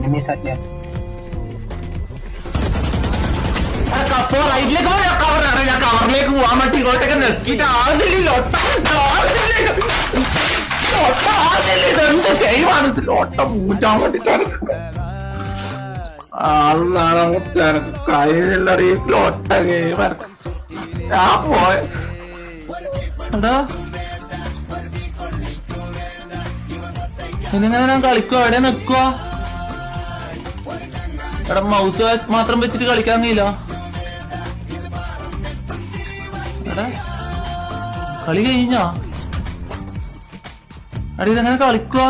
enemies at near. റൈറ്റിലേക്ക് ഞാൻ കവറിലേക്ക് പോവാൻ വേണ്ടി ഇങ്ങോട്ടൊക്കെ നിർത്തിയിട്ട് ആവുന്നില്ല. എന്ത് ഗെയിമാണ് ലോട്ട പൂറ്റാൻ വേണ്ടിട്ടാണ് ആളാണ് കഴിയില്ല ലോട്ട ഗെയിം ഞാൻ പോയ എടാ ഇന്നിങ്ങനെ ഞാൻ കളിക്കുവോ എവിടെ നിക്കുവാ എടാ മൗസ് മാത്രം വെച്ചിട്ട് കളിക്കാൻ കഴിയില്ല എടാ കളി കഴിഞ്ഞാ അടി ഇതെങ്ങനെ കളിക്കുവാ